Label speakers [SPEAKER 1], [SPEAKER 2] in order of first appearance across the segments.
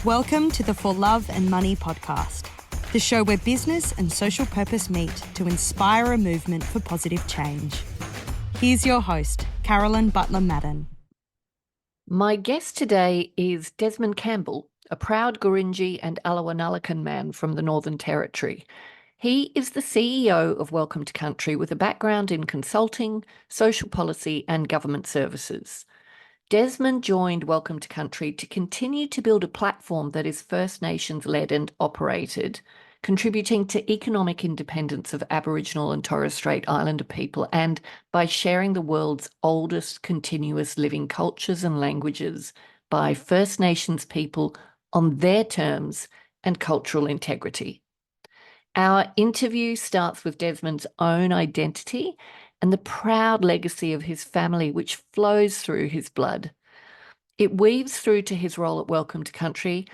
[SPEAKER 1] Welcome to the For Love and Money podcast, the show where business and social purpose meet to inspire a movement for positive change. Here's your host, Carolyn Butler-Madden.
[SPEAKER 2] My guest today is Desmond Campbell, a proud Gurindji and Alawa-Ngalakan man from the Northern Territory. He is the CEO of Welcome to Country with a background in consulting, social policy and government services. Desmond joined Welcome to Country to continue to build a platform that is First Nations-led and operated, contributing to economic independence of Aboriginal and Torres Strait Islander people, and by sharing the world's oldest continuous living cultures and languages by First Nations people on their terms and cultural integrity. Our interview starts with Desmond's own identity and the proud legacy of his family, which flows through his blood. It weaves through to his role at Welcome to Country,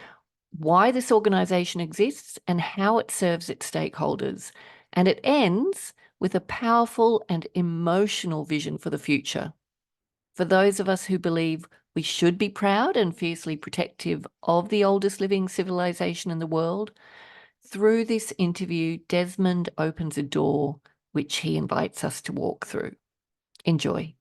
[SPEAKER 2] why this organisation exists and how it serves its stakeholders. And it ends with a powerful and emotional vision for the future. For those of us who believe we should be proud and fiercely protective of the oldest living civilization in the world, through this interview, Desmond opens a door which he invites us to walk through. Enjoy.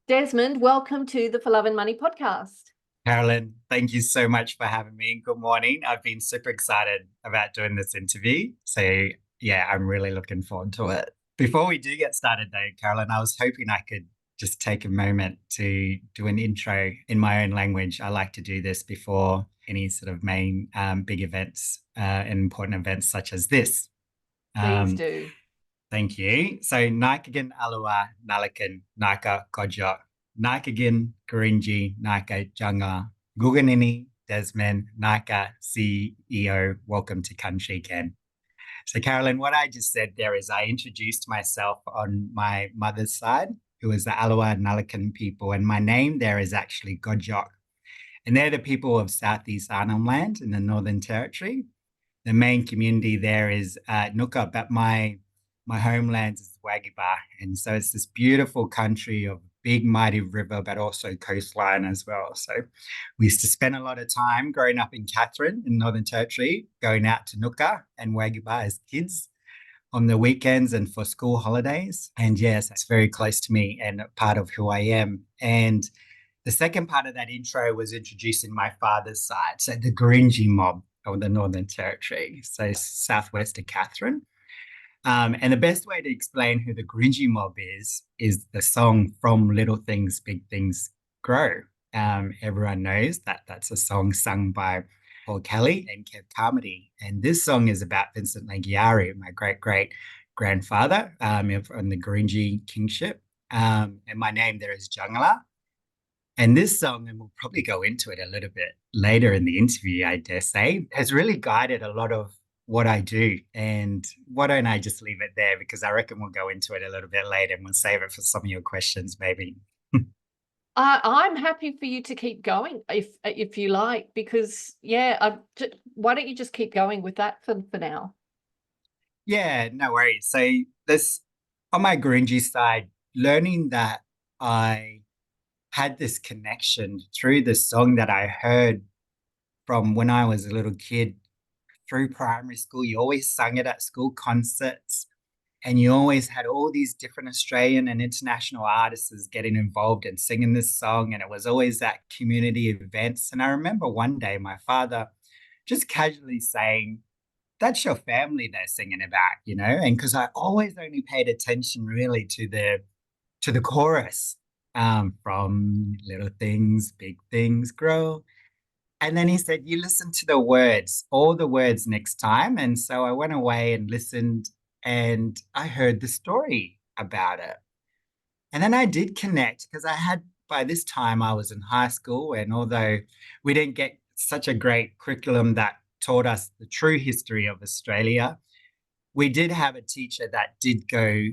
[SPEAKER 2] Desmond, welcome to the For Love and Money podcast.
[SPEAKER 3] Carolyn, thank you so much for having me. Good morning. I've been super excited about doing this interview. So yeah, I'm really looking forward to it. Before we do get started though, Carolyn, I was hoping I could just take a moment to do an intro in my own language. I like to do this before any sort of main big events and important events such as this.
[SPEAKER 2] Please do.
[SPEAKER 3] Thank you. So, Nikagan Alawa-Ngalakan Nika Kojok, Nikagan Gurindji Nika Janga, Guganini Desmond Nika CEO. Welcome to Country, Ken. So, Carolyn, what I just said there is I introduced myself on my mother's side, who is the Alawa-Ngalakan people, and my name there is actually Kojok. And they're the people of Southeast Arnhem Land in the Northern Territory. The main community there is Nuka, but my homeland is Wagiba. And so it's this beautiful country of big, mighty river, but also coastline as well. So we used to spend a lot of time growing up in Catherine in Northern Territory, going out to Nuka and Wagiba as kids on the weekends and for school holidays. And yes, it's very close to me and a part of who I am. And the second part of that intro was introducing my father's side, so the Gurindji mob of the Northern Territory, so southwest of Catherine. And the best way to explain who the Gurindji mob is the song From Little Things, Big Things Grow. Everyone knows that that's a song sung by Paul Kelly and Kev Carmody. And this song is about Vincent Langiari, my great-great-grandfather on the Gurindji kingship. And my name there is Jangala. And this song, and we'll probably go into it a little bit later in the interview, I dare say, has really guided a lot of what I do. And why don't I just leave it there, because I reckon we'll go into it a little bit later and we'll save it for some of your questions maybe.
[SPEAKER 2] I'm happy for you to keep going if you like, because why don't you just keep going with that for now?
[SPEAKER 3] Yeah, no worries. So this, on my Gurindji side, learning that I had this connection through the song that I heard from when I was a little kid through primary school. You always sung it at school concerts, and you always had all these different Australian and international artists getting involved and singing this song, and it was always at community events. And I remember one day my father just casually saying, "That's your family they're singing about," you know, and because I always only paid attention really to the chorus. From little things, big things grow. And then he said, you listen to the words, all the words next time. And so I went away and listened, and I heard the story about it. And then I did connect, because by this time I was in high school, and although we didn't get such a great curriculum that taught us the true history of Australia, we did have a teacher that did go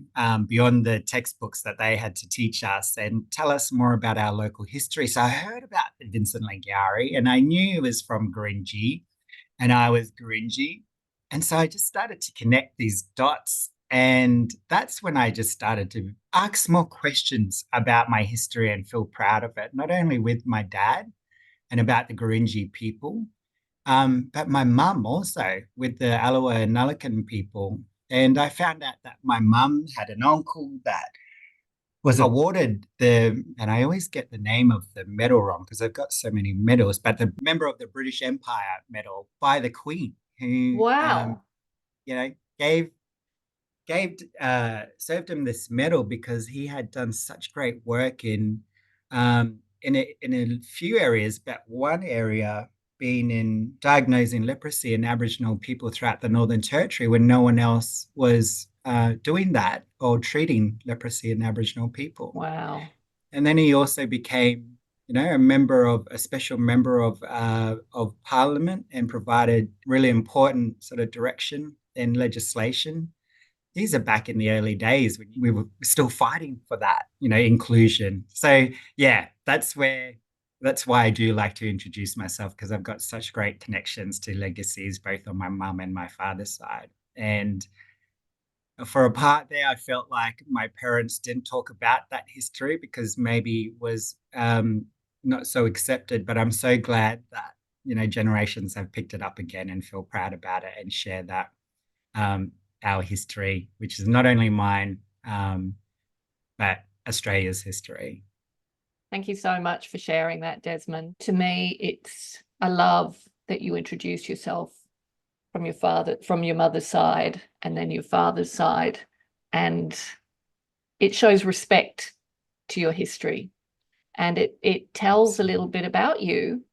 [SPEAKER 3] beyond the textbooks that they had to teach us and tell us more about our local history. So I heard about Vincent Langiari, and I knew he was from Gurindji, and I was Gurindji. And so I just started to connect these dots. And that's when I just started to ask more questions about my history and feel proud of it, not only with my dad, and about the Gurindji people. But my mum also with the Alawa-Ngalakan people. And I found out that my mum had an uncle that was awarded and I always get the name of the medal wrong because I've got so many medals, but the member of the British Empire medal by the Queen, who,
[SPEAKER 2] Wow.
[SPEAKER 3] gave served him this medal because he had done such great work in a few areas, but one area being in diagnosing leprosy in Aboriginal people throughout the Northern Territory when no one else was doing that or treating leprosy in Aboriginal people.
[SPEAKER 2] Wow.
[SPEAKER 3] And then he also became, a special member of Parliament and provided really important sort of direction in legislation. These are back in the early days when we were still fighting for that, inclusion. So yeah, that's why I do like to introduce myself, because I've got such great connections to legacies, both on my mum and my father's side. And for a part there, I felt like my parents didn't talk about that history because maybe it was not so accepted, but I'm so glad that, generations have picked it up again and feel proud about it and share that, our history, which is not only mine, but Australia's history.
[SPEAKER 2] Thank you so much for sharing that, Desmond. To me, I love that you introduce yourself from your mother's side and then your father's side. And it shows respect to your history. And it tells a little bit about you,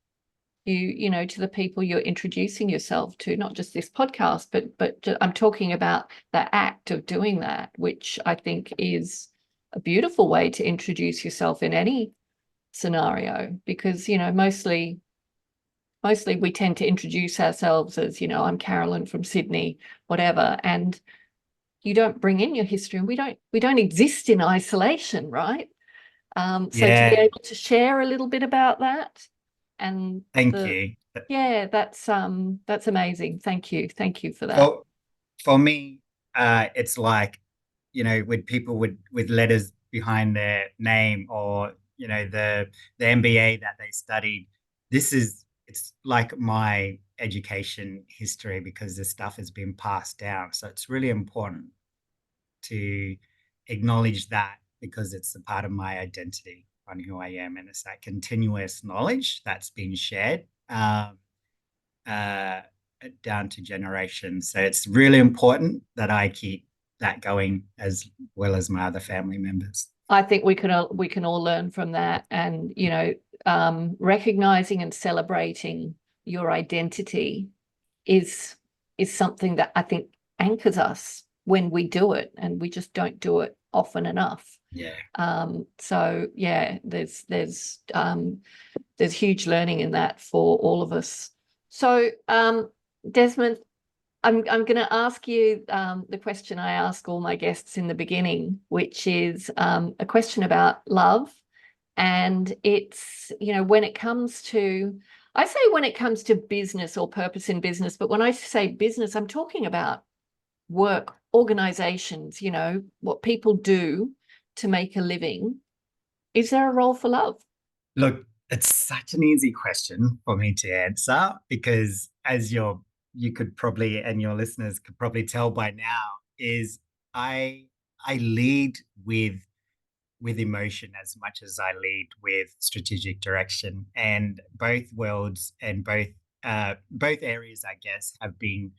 [SPEAKER 2] to the people you're introducing yourself to, not just this podcast, but I'm talking about the act of doing that, which I think is a beautiful way to introduce yourself in any scenario, because, mostly we tend to introduce ourselves as, I'm Carolyn from Sydney, whatever, and you don't bring in your history, and we don't exist in isolation, right? So to be able to share a little bit about that, and
[SPEAKER 3] thank you.
[SPEAKER 2] Yeah, that's amazing. Thank you for that.
[SPEAKER 3] For me, it's like, with people with letters behind their name, or the MBA that they studied. It's like my education history, because this stuff has been passed down. So it's really important to acknowledge that, because it's a part of my identity on who I am, and it's that continuous knowledge that's been shared down to generations. So it's really important that I keep that going, as well as my other family members.
[SPEAKER 2] I think we can all learn from that, and recognizing and celebrating your identity is something that I think anchors us when we do it, and we just don't do it often enough.
[SPEAKER 3] Yeah.
[SPEAKER 2] So yeah, there's huge learning in that for all of us. So Desmond, I'm going to ask you the question I ask all my guests in the beginning, which is a question about love. And it's, when it comes to business or purpose in business, but when I say business, I'm talking about work, organizations, what people do to make a living. Is there a role for love?
[SPEAKER 3] Look, it's such an easy question for me to answer, because as you could probably, and your listeners could probably tell by now, is I lead with emotion as much as I lead with strategic direction. And both worlds and both areas, I guess, have been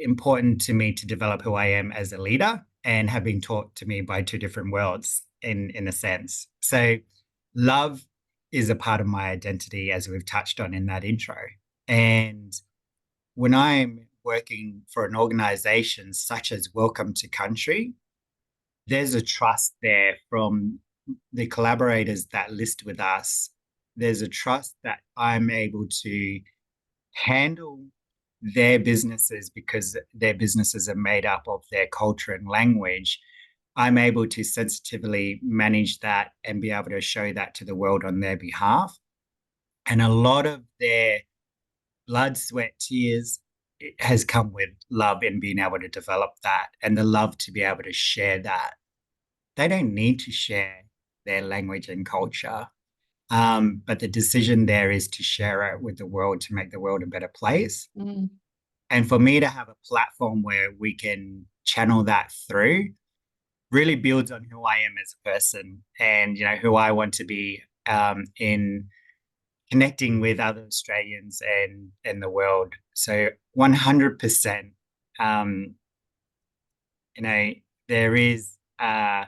[SPEAKER 3] important to me to develop who I am as a leader, and have been taught to me by two different worlds in a sense. So love is a part of my identity, as we've touched on in that intro. And when I'm working for an organization such as Welcome to Country, there's a trust there from the collaborators that list with us. There's a trust that I'm able to handle their businesses, because their businesses are made up of their culture and language. I'm able to sensitively manage that and be able to show that to the world on their behalf. And a lot of their blood, sweat, tears has come with love, and being able to develop that, and the love to be able to share that. They don't need to share their language and culture. But the decision there is to share it with the world to make the world a better place.
[SPEAKER 2] Mm.
[SPEAKER 3] And for me to have a platform where we can channel that through really builds on who I am as a person and, who I want to be in connecting with other Australians and the world. So 100%, there is a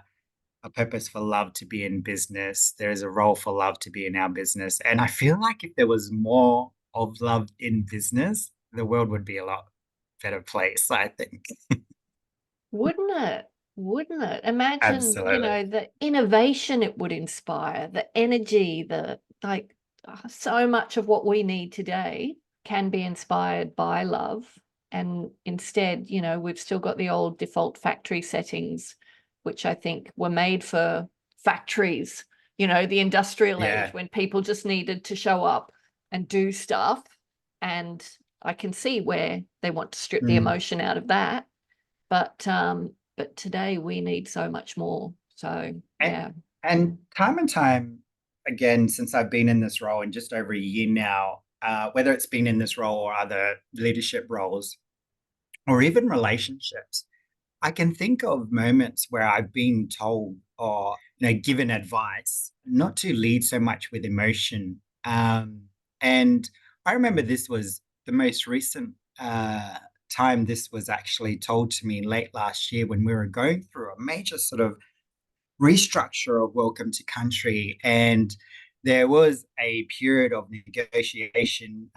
[SPEAKER 3] purpose for love to be in business. There is a role for love to be in our business. And I feel like if there was more of love in business, the world would be a lot better place, I think.
[SPEAKER 2] Wouldn't it? Wouldn't it? Imagine,
[SPEAKER 3] Absolutely.
[SPEAKER 2] the innovation it would inspire, the energy, so much of what we need today can be inspired by love. And instead, we've still got the old default factory settings, which I think were made for factories, the industrial age, when people just needed to show up and do stuff. And I can see where they want to strip the emotion out of that. But today we need so much more. So, yeah.
[SPEAKER 3] And time again, since I've been in this role in just over a year now, whether it's been in this role or other leadership roles or even relationships, I can think of moments where I've been told or given advice not to lead so much with emotion. And I remember this was the most recent time this was actually told to me late last year when we were going through a major sort of restructure of Welcome to Country. And there was a period of negotiation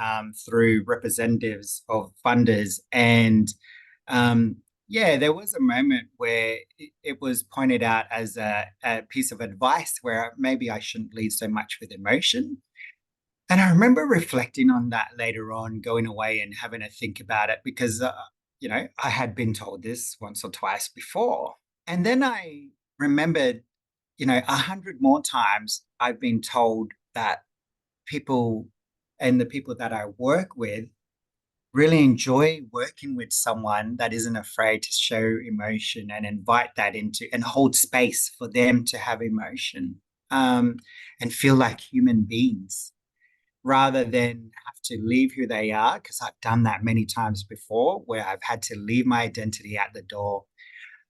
[SPEAKER 3] through representatives of funders. And there was a moment where it was pointed out as a piece of advice where maybe I shouldn't lead so much with emotion. And I remember reflecting on that later on, going away and having a think about it because, I had been told this once or twice before. And then I remembered, 100 more times I've been told that people and the people that I work with really enjoy working with someone that isn't afraid to show emotion and invite that into and hold space for them to have emotion and feel like human beings rather than have to leave who they are, because I've done that many times before where I've had to leave my identity at the door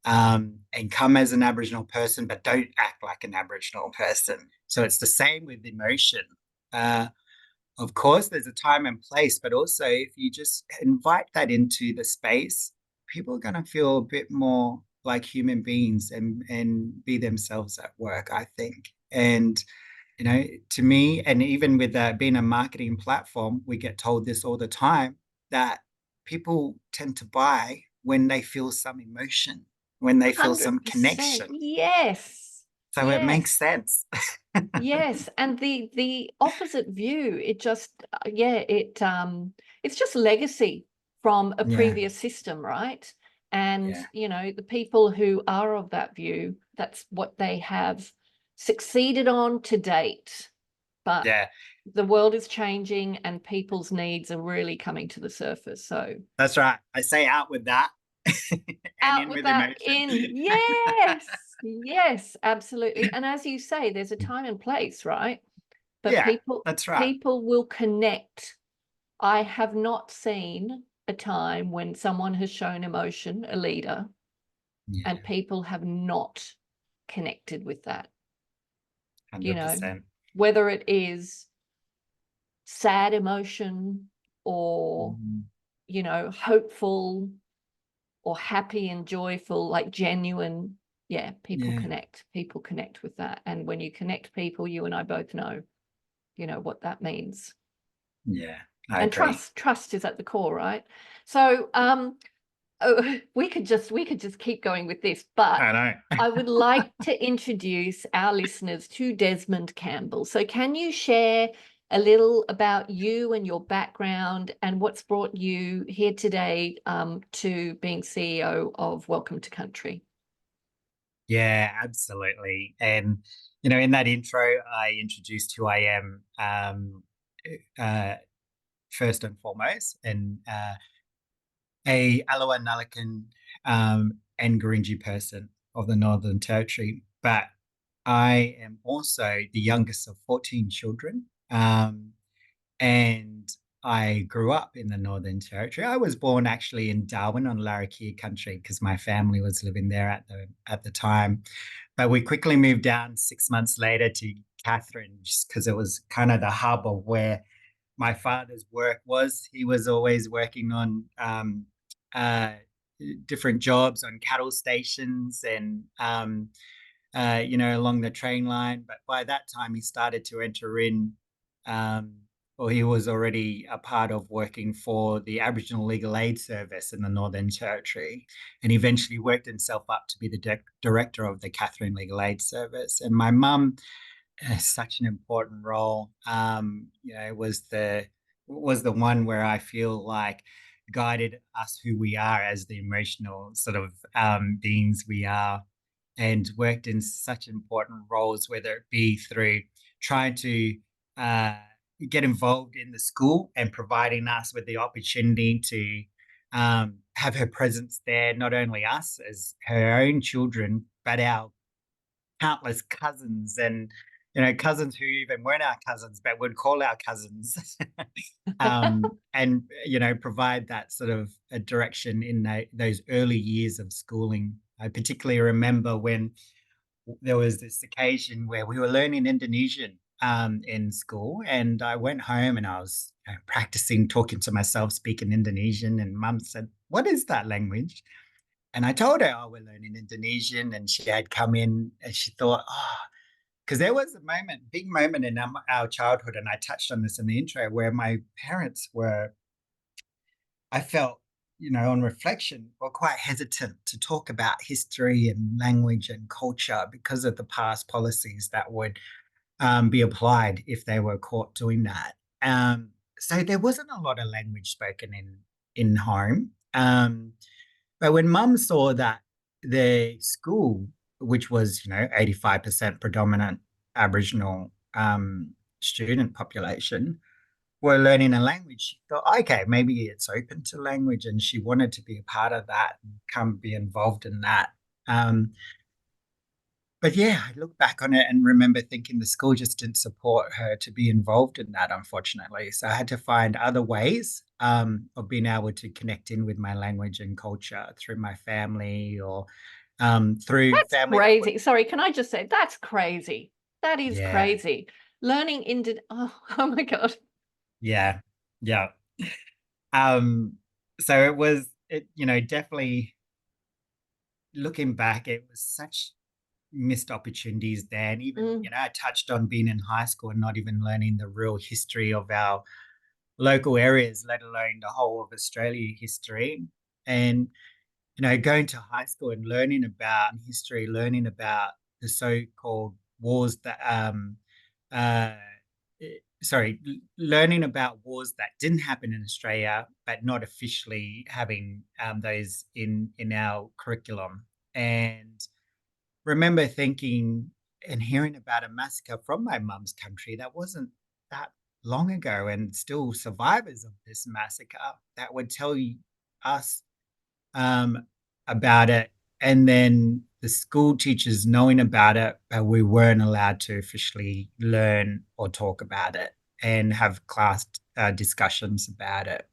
[SPEAKER 3] and come as an Aboriginal person, but don't act like an Aboriginal person. So it's the same with emotion. Of course, there's a time and place, but also if you just invite that into the space, people are going to feel a bit more like human beings and be themselves at work, I think. And to me, and even with being a marketing platform, we get told this all the time, that people tend to buy when they feel some emotion, when they feel some
[SPEAKER 2] 100%.
[SPEAKER 3] Connection.
[SPEAKER 2] Yes.
[SPEAKER 3] So It makes sense.
[SPEAKER 2] Yes. And the opposite view, it's just legacy from a previous system, right? And, the people who are of that view, that's what they have succeeded on to date. But the world is changing and people's needs are really coming to the surface. So
[SPEAKER 3] that's right. I say out with that.
[SPEAKER 2] out with that in. Yes, absolutely. And as you say, there's a time and place, right? But
[SPEAKER 3] that's right.
[SPEAKER 2] People will connect. I have not seen a time when someone has shown emotion, a leader, and people have not connected with that.
[SPEAKER 3] 100%.
[SPEAKER 2] Whether it is sad emotion or, hopeful or happy and joyful, like genuine. People connect with that. And when you connect people, you and I both know, what that means.
[SPEAKER 3] I agree.
[SPEAKER 2] Trust is at the core, right? So we could just keep going with this, but
[SPEAKER 3] I know.
[SPEAKER 2] I would like to introduce our listeners to Desmond Campbell. So can you share a little about you and your background and what's brought you here today to being CEO of Welcome to Country?
[SPEAKER 3] Yeah, absolutely. And, in that intro, I introduced who I am first and foremost, and a Alawa-Ngalakan and Gurindji person of the Northern Territory. But I am also the youngest of 14 children. And I grew up in the Northern Territory. I was born actually in Darwin on Larrakia country because my family was living there at the time. But we quickly moved down 6 months later to Catherine just because it was kind of the hub of where my father's work was. He was always working on uh, different jobs on cattle stations and along the train line. But by that time, he started to enter in, um, or he was already a part of working for the Aboriginal Legal Aid Service in the Northern Territory, and eventually worked himself up to be the director of the Catherine Legal Aid Service. And my mum has such an important role. Was the one where I feel like guided us who we are as the emotional sort of beings we are, and worked in such important roles, whether it be through trying to uh, get involved in the school and providing us with the opportunity to have her presence there, not only us as her own children, but our countless cousins and cousins who even weren't our cousins but would call our cousins and provide that sort of a direction in those early years of schooling. I particularly remember when there was this occasion where we were learning Indonesian in school, and I went home and I was practicing talking to myself speaking Indonesian, and mum said, "What is that language?" And I told her, "Oh, we're learning Indonesian." And she had come in and she thought, "Oh," because there was a big moment in our childhood, and I touched on this in the intro, where my parents were, I felt, on reflection, were quite hesitant to talk about history and language and culture because of the past policies that would be applied if they were caught doing that. So there wasn't a lot of language spoken in home. But when mum saw that the school, which was, 85% predominant Aboriginal student population, were learning a language, she thought, okay, maybe it's open to language, and she wanted to be a part of that and come be involved in that. But yeah, I look back on it and remember thinking the school just didn't support her to be involved in that, unfortunately. So I had to find other ways of being able to connect in with my language and culture through my family or through
[SPEAKER 2] That's
[SPEAKER 3] family that would,
[SPEAKER 2] crazy. Sorry, can I just say that's crazy? That is
[SPEAKER 3] yeah,
[SPEAKER 2] crazy. Learning Indian. Oh my God.
[SPEAKER 3] yeah, yeah. Um, so definitely looking back, it was such missed opportunities there. And even,
[SPEAKER 2] Mm.
[SPEAKER 3] I touched on being in high school and not even learning the real history of our local areas, let alone the whole of Australia history. And, going to high school and learning about history, learning about the so-called wars that, uh, learning about wars that didn't happen in Australia, but not officially having those in our curriculum. And remember thinking and hearing about a massacre from my mum's country that wasn't that long ago, and still survivors of this massacre that would tell us um, about it. And then the school teachers knowing about it, but we weren't allowed to officially learn or talk about it and have class discussions about it.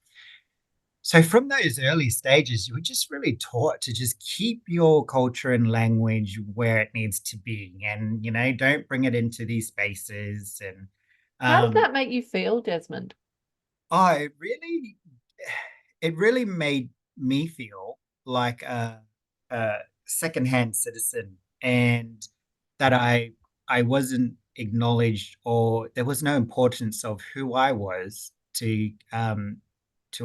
[SPEAKER 3] So from those early stages, you were just really taught to just keep your culture and language where it needs to be, and don't bring it into these spaces. And
[SPEAKER 2] How did
[SPEAKER 3] um,
[SPEAKER 2] that make you feel, Desmond?
[SPEAKER 3] oh, it really made me feel like a secondhand citizen, and that I wasn't acknowledged, or there was no importance of who I was to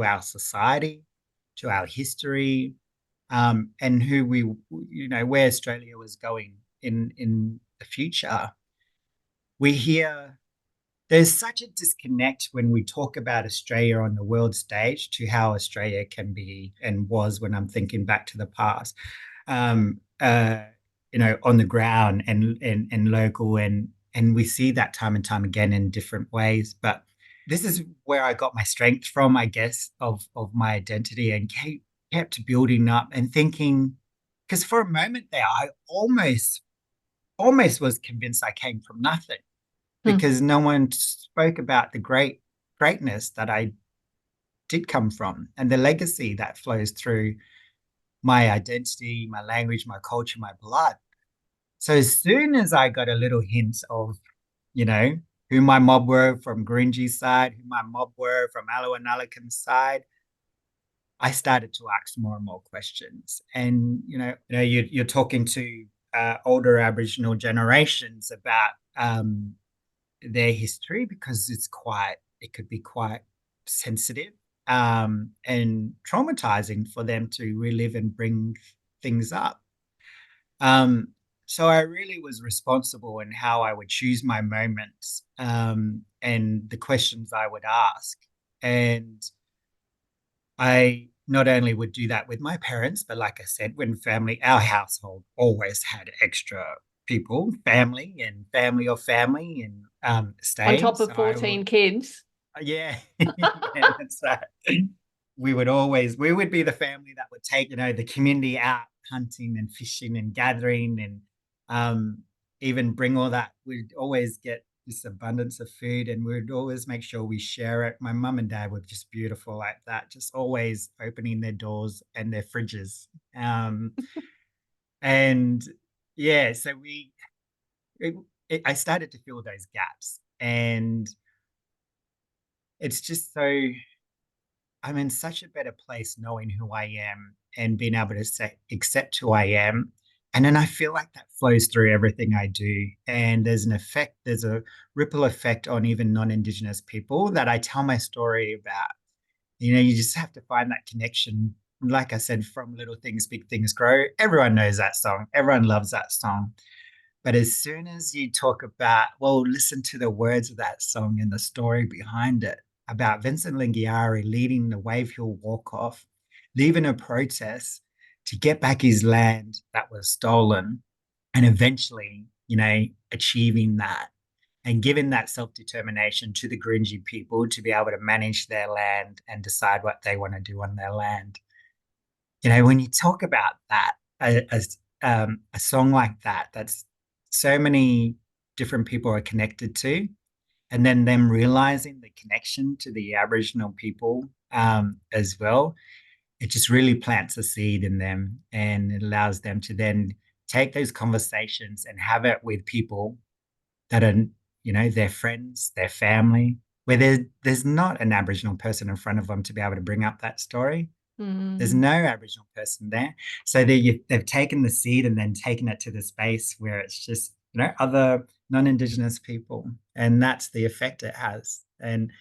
[SPEAKER 3] our society, to our history, and who where Australia was going in the future. We hear there's such a disconnect when we talk about Australia on the world stage to how Australia can be and was when I'm thinking back to the past. Um, uh, on the ground and local, and we see that time and time again in different ways. But this is where I got my strength from, I guess, of my identity, and kept building up and thinking, because for a moment there, I almost almost was convinced I came from nothing
[SPEAKER 2] Hmm.
[SPEAKER 3] because no one spoke about the greatness that I did come from and the legacy that flows through my identity, my language, my culture, my blood. So as soon as I got a little hint of, you know, who my mob were from Gurindji's side, who my mob were from Alawa-Ngalakan's side, I started to ask more and more questions. And you're talking to older Aboriginal generations about their history because it could be quite sensitive and traumatizing for them to relive and bring things up. Um, so I really was responsible in how I would choose my moments and the questions I would ask. And I not only would do that with my parents, but like I said, when our household always had extra people, family of family and
[SPEAKER 2] On
[SPEAKER 3] staying.
[SPEAKER 2] top
[SPEAKER 3] So
[SPEAKER 2] of 14 kids.
[SPEAKER 3] yeah, yeah, that's right. We would be the family that would take, the community out hunting and fishing and gathering and even bring all that. We'd always get this abundance of food and we'd always make sure we share it. My mum and dad were just beautiful like that, just always opening their doors and their fridges. Um, and yeah, so I started to fill those gaps and it's just so I'm in such a better place knowing who I am and being able to accept who I am. And then I feel like that flows through everything I do. And there's a ripple effect on even non-Indigenous people that I tell my story about. You just have to find that connection. Like I said, from little things, big things grow. Everyone knows that song. Everyone loves that song. But as soon as you talk about, well, listen to the words of that song and the story behind it about Vincent Lingiari leading the Wave Hill walk off, leaving a protest to get back his land that was stolen, and eventually, achieving that and giving that self determination to the Gurindji people to be able to manage their land and decide what they want to do on their land. When you talk about that, a song like that, that's so many different people are connected to, and then them realizing the connection to the Aboriginal people as well, it just really plants a seed in them and it allows them to then take those conversations and have it with people that are, their friends, their family, where there's not an Aboriginal person in front of them to be able to bring up that story. There's no Aboriginal person there. So they've taken the seed and then taken it to the space where it's just, other non-Indigenous people. And that's the effect it has. And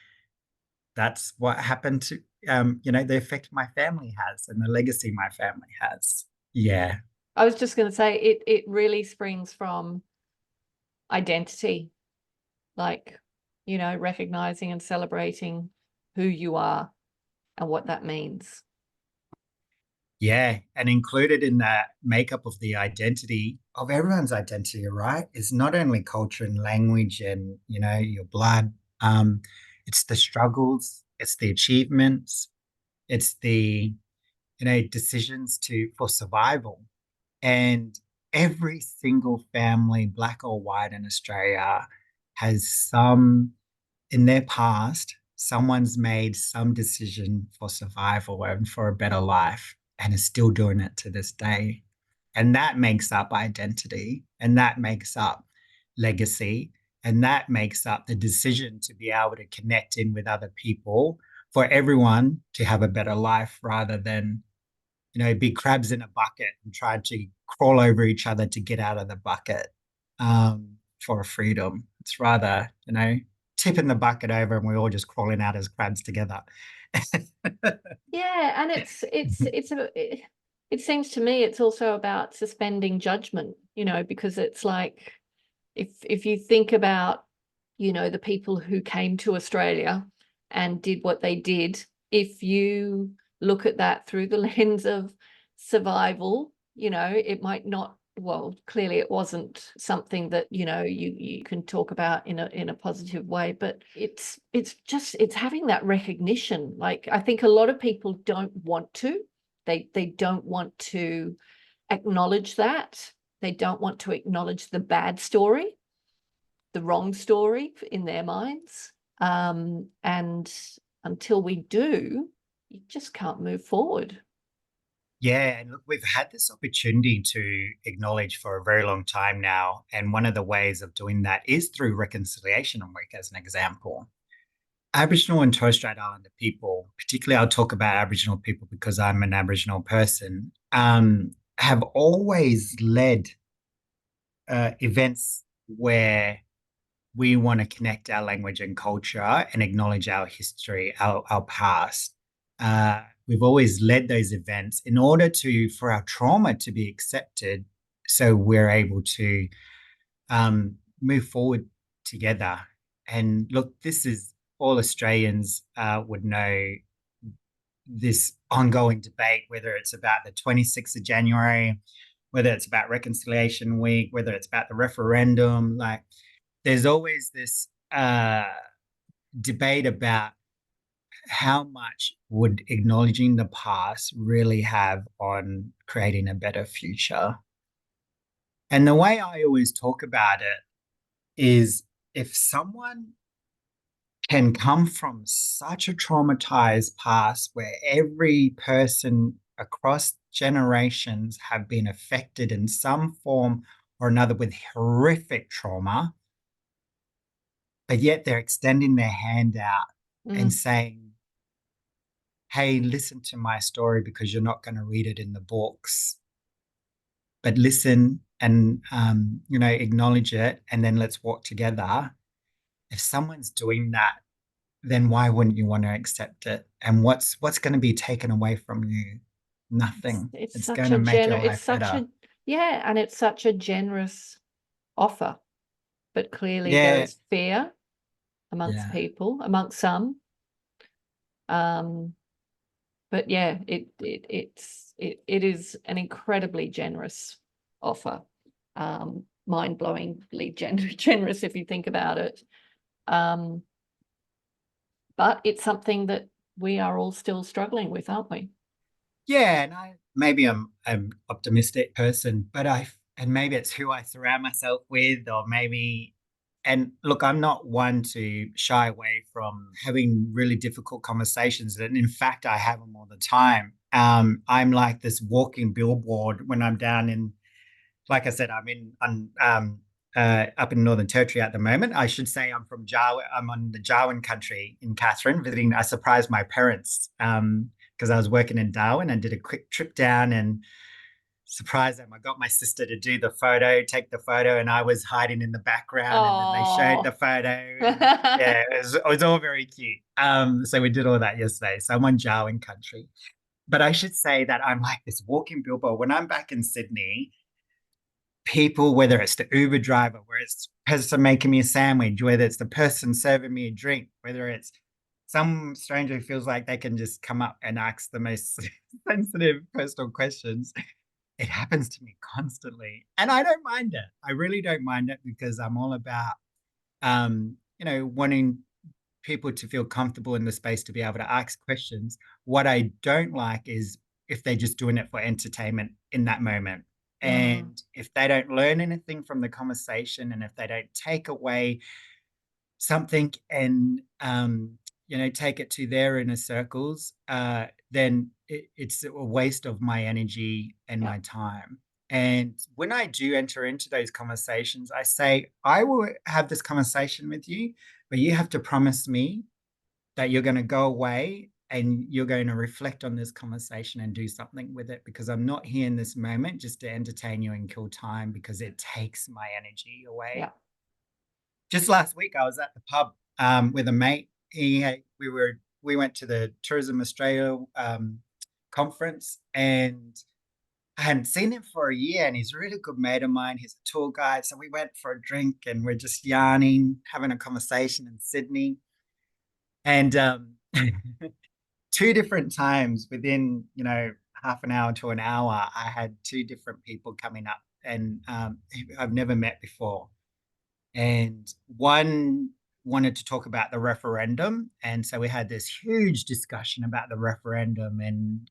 [SPEAKER 3] that's what happened to, the effect my family has and the legacy my family has. Yeah.
[SPEAKER 2] I was just going to say it really springs from identity, like, recognizing and celebrating who you are and what that means.
[SPEAKER 3] Yeah, and included in that makeup of the identity of everyone's identity, right, is not only culture and language and your blood. It's the struggles, it's the achievements, it's the decisions for survival. And every single family, black or white in Australia, has in their past, someone's made some decision for survival and for a better life and is still doing it to this day. And that makes up identity and that makes up legacy and that makes up the decision to be able to connect in with other people for everyone to have a better life rather than, be crabs in a bucket and try to crawl over each other to get out of the bucket for freedom. It's rather, tipping the bucket over and we're all just crawling out as crabs together.
[SPEAKER 2] Yeah, and it seems to me it's also about suspending judgment, because it's like if you think about, the people who came to Australia and did what they did, if you look at that through the lens of survival, it might not, well, clearly it wasn't something that, you can talk about in a positive way, but it's having that recognition. Like, I think a lot of people don't want to, they don't want to acknowledge that. They don't want to acknowledge the bad story, the wrong story in their minds. And until we do, you just can't move forward.
[SPEAKER 3] Yeah, and look, we've had this opportunity to acknowledge for a very long time now. And one of the ways of doing that is through reconciliation work, as an example. Aboriginal and Torres Strait Islander people, particularly I'll talk about Aboriginal people because I'm an Aboriginal person, have always led events where we want to connect our language and culture and acknowledge our history, our past. We've always led those events in order for our trauma to be accepted, so we're able to move forward together. And look, this is all Australians would know this ongoing debate, whether it's about the 26th of January, whether it's about Reconciliation Week, whether it's about the referendum. Like, there's always this debate about how much would acknowledging the past really have on creating a better future. And the way I always talk about it is, if someone can come from such a traumatized past where every person across generations have been affected in some form or another with horrific trauma, but yet they're extending their hand out and saying, hey, listen to my story because you're not going to read it in the books, but listen and, acknowledge it, and then let's walk together. If someone's doing that, then why wouldn't you want to accept it? And what's going to be taken away from you? Nothing. It's going to make your life better.
[SPEAKER 2] And it's such a generous offer. But clearly there is fear amongst people, amongst some. But yeah, it is an incredibly generous offer. Mind-blowingly generous if you think about it. But it's something that we are all still struggling with, aren't we?
[SPEAKER 3] Yeah, and maybe I'm an optimistic person, but and maybe it's who I surround myself with, or maybe, and look, I'm not one to shy away from having really difficult conversations, and in fact, I have them all the time. I'm like this walking billboard when I'm down in, like I said, up in Northern Territory at the moment. I should say I'm from Jawa. I'm on the Jawan country in Katherine visiting. I surprised my parents because I was working in Darwin and did a quick trip down and surprised them. I got my sister to take the photo, and I was hiding in the background. And then they showed the photo. And, yeah, it was all very cute. So we did all that yesterday. So I'm on Jawan country. But I should say that I'm like this walking billboard. When I'm back in Sydney, people, whether it's the Uber driver, whether it's the person making me a sandwich, whether it's the person serving me a drink, whether it's some stranger who feels like they can just come up and ask the most sensitive personal questions, it happens to me constantly. And I don't mind it. I really don't mind it, because I'm all about, wanting people to feel comfortable in the space to be able to ask questions. What I don't like is if they're just doing it for entertainment in that moment. And if they don't learn anything from the conversation, and if they don't take away something and, take it to their inner circles, then it's a waste of my energy and my time. And when I do enter into those conversations, I say, I will have this conversation with you, but you have to promise me that you're going to go away and you're going to reflect on this conversation and do something with it, because I'm not here in this moment just to entertain you and kill time, because it takes my energy away.
[SPEAKER 2] Yeah.
[SPEAKER 3] Just last week, I was at the pub with a mate. We went to the Tourism Australia conference, and I hadn't seen him for a year, and he's a really good mate of mine. He's a tour guide. So we went for a drink and we're just yarning, having a conversation in Sydney. And two different times within, half an hour to an hour, I had two different people coming up, and I've never met before. And one wanted to talk about the referendum. And so we had this huge discussion about the referendum, and,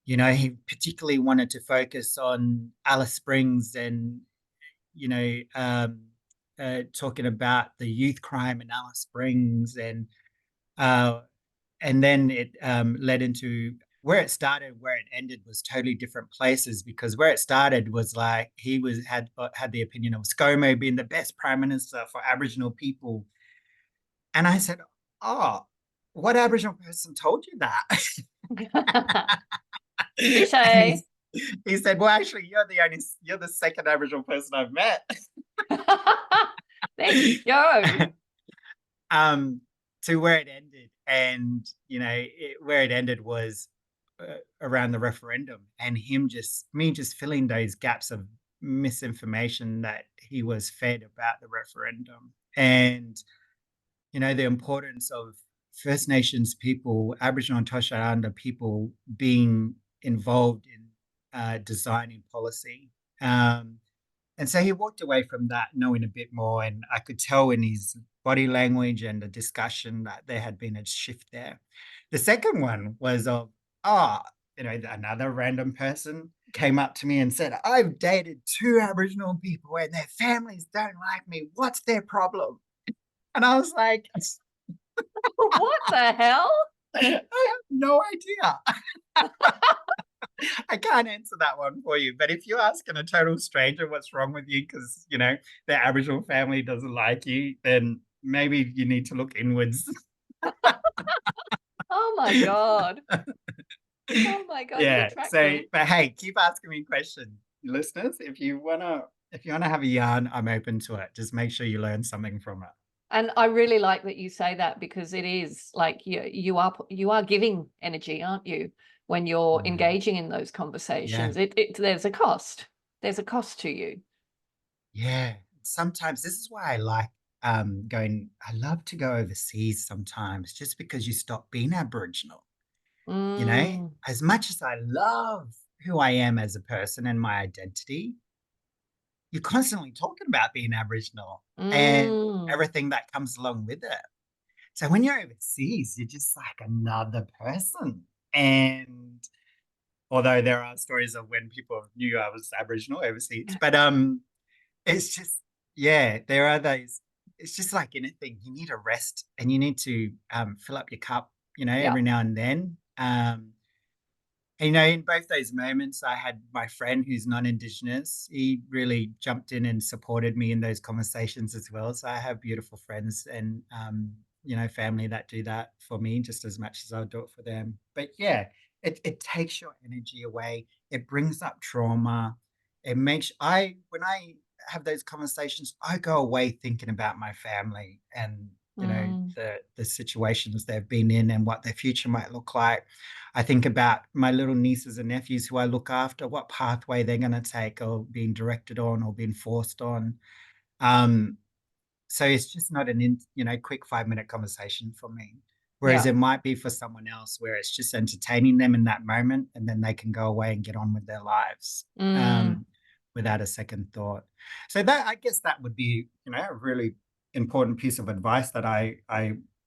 [SPEAKER 3] he particularly wanted to focus on Alice Springs and, talking about the youth crime in Alice Springs. And then it led into where it started, where it ended was totally different places, because where it started was like he had the opinion of ScoMo being the best prime minister for Aboriginal people. And I said, oh, what Aboriginal person told you that?
[SPEAKER 2] Touche.
[SPEAKER 3] He said, well, actually, you're the second Aboriginal person I've met.
[SPEAKER 2] There you go.
[SPEAKER 3] To where it ended. And, where it ended was around the referendum, and me just filling those gaps of misinformation that he was fed about the referendum. And, the importance of First Nations people, Aboriginal and Torres Strait Islander people being involved in designing policy. And so he walked away from that knowing a bit more, and I could tell in his body language and the discussion that there had been a shift there. The second one was another random person came up to me and said, I've dated 2 Aboriginal people and their families don't like me. What's their problem? And I was like,
[SPEAKER 2] what the hell?
[SPEAKER 3] I have no idea. I can't answer that one for you. But if you're asking a total stranger what's wrong with you because, their Aboriginal family doesn't like you, then maybe you need to look inwards.
[SPEAKER 2] Oh, my God. Oh, my God.
[SPEAKER 3] Yeah. But hey, keep asking me questions, listeners. If you wanna have a yarn, I'm open to it. Just make sure you learn something from it.
[SPEAKER 2] And I really like that you say that, because it is like you are giving energy, aren't you? When you're engaging in those conversations, there's a cost. There's a cost to you.
[SPEAKER 3] Yeah. Sometimes this is why I like I love to go overseas sometimes, just because you stop being Aboriginal. As much as I love who I am as a person and my identity, you're constantly talking about being Aboriginal and everything that comes along with it. So when you're overseas, you're just like another person. And although there are stories of when people knew I was Aboriginal overseas, but it's just, there are those, it's just like anything. You need a rest and you need to fill up your cup, every now and then. In both those moments, I had my friend who's non-Indigenous. He really jumped in and supported me in those conversations as well. So I have beautiful friends and, family that do that for me just as much as I'll do it for them. But it takes your energy away. It brings up trauma. When I have those conversations, I go away thinking about my family and, the situations they've been in and what their future might look like. I think about my little nieces and nephews who I look after, what pathway they're going to take or being directed on or being forced on. So it's just not an quick 5-minute conversation for me. Whereas it might be for someone else where it's just entertaining them in that moment and then they can go away and get on with their lives without a second thought. So I guess that would be, a really important piece of advice that I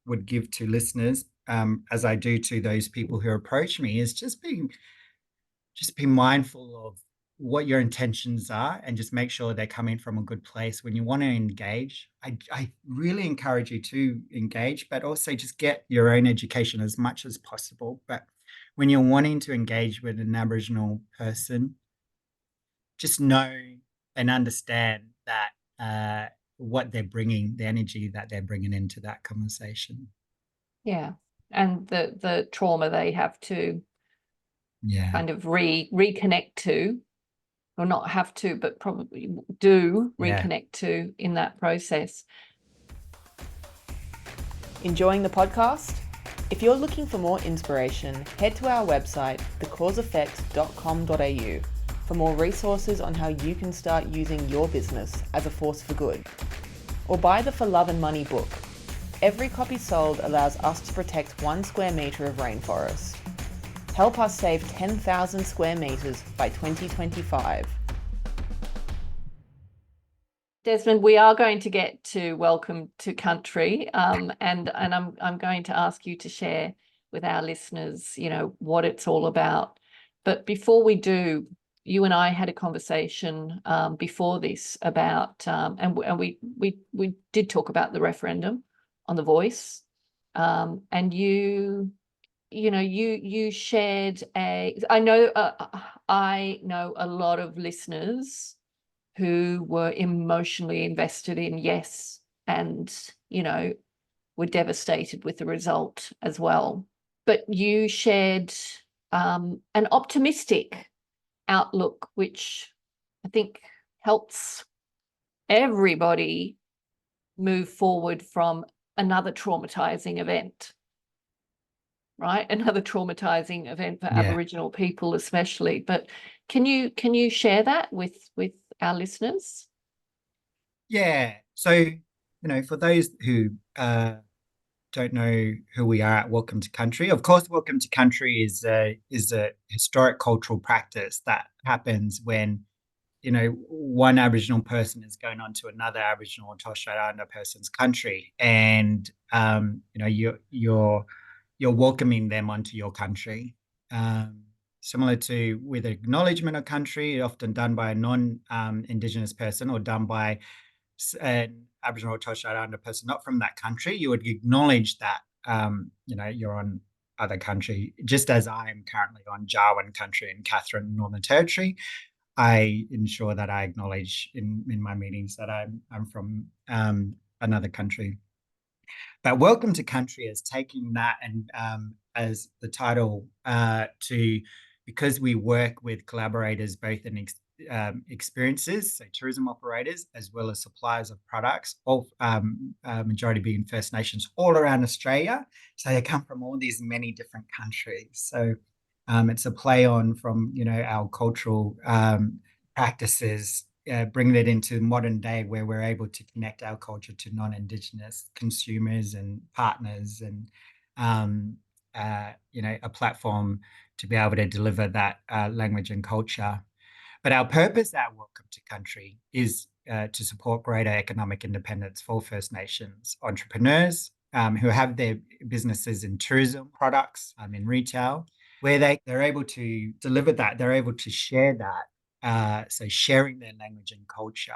[SPEAKER 3] would give to listeners, as I do to those people who approach me, is just be mindful of what your intentions are and just make sure they're coming from a good place. When you want to engage, I really encourage you to engage, but also just get your own education as much as possible. But when you're wanting to engage with an Aboriginal person, just know and understand that what they're bringing, the energy that they're bringing into that conversation.
[SPEAKER 2] Yeah. And the trauma they have to kind of reconnect to, or not have to, but probably do reconnect to in that process.
[SPEAKER 4] Enjoying the podcast? If you're looking for more inspiration, head to our website, thecauseeffect.com.au, for more resources on how you can start using your business as a force for good. Or buy the For Love and Money book. Every copy sold allows us to protect 1 square metre of rainforest. Help us save 10,000 square metres by 2025.
[SPEAKER 2] Desmond, we are going to get to Welcome to Country, and I'm going to ask you to share with our listeners, what it's all about. But before we do, you and I had a conversation before this about, and we did talk about the referendum on The Voice, and you shared I know a lot of listeners who were emotionally invested in yes, and were devastated with the result as well. But you shared an optimistic outlook, which I think helps everybody move forward from another traumatizing event, right? Another traumatizing event for Aboriginal people especially. But can you share that with our listeners?
[SPEAKER 3] Yeah. So, for those who don't know who we are at Welcome to Country, of course, Welcome to Country is a historic cultural practice that happens when, one Aboriginal person is going on to another Aboriginal or Torres Strait Islander person's country, and you're welcoming them onto your country. Similar to with acknowledgement of country, often done by a non-Indigenous person or done by an Aboriginal or Torres Strait Islander person not from that country, you would acknowledge that you're on other country. Just as I am currently on Jarwan country in Katherine, Northern Territory, I ensure that I acknowledge in my meetings that I'm from another country. But Welcome to Country is taking that and as the title because we work with collaborators both in experiences, so tourism operators, as well as suppliers of products, all majority being First Nations all around Australia. So they come from all these many different countries. So it's a play on from, our cultural practices, bringing it into modern day where we're able to connect our culture to non-Indigenous consumers and partners and, a platform to be able to deliver that language and culture. But our purpose at Welcome to Country is to support greater economic independence for First Nations entrepreneurs who have their businesses in tourism, products, in retail, where they're able to deliver that, they're able to share that. So sharing their language and culture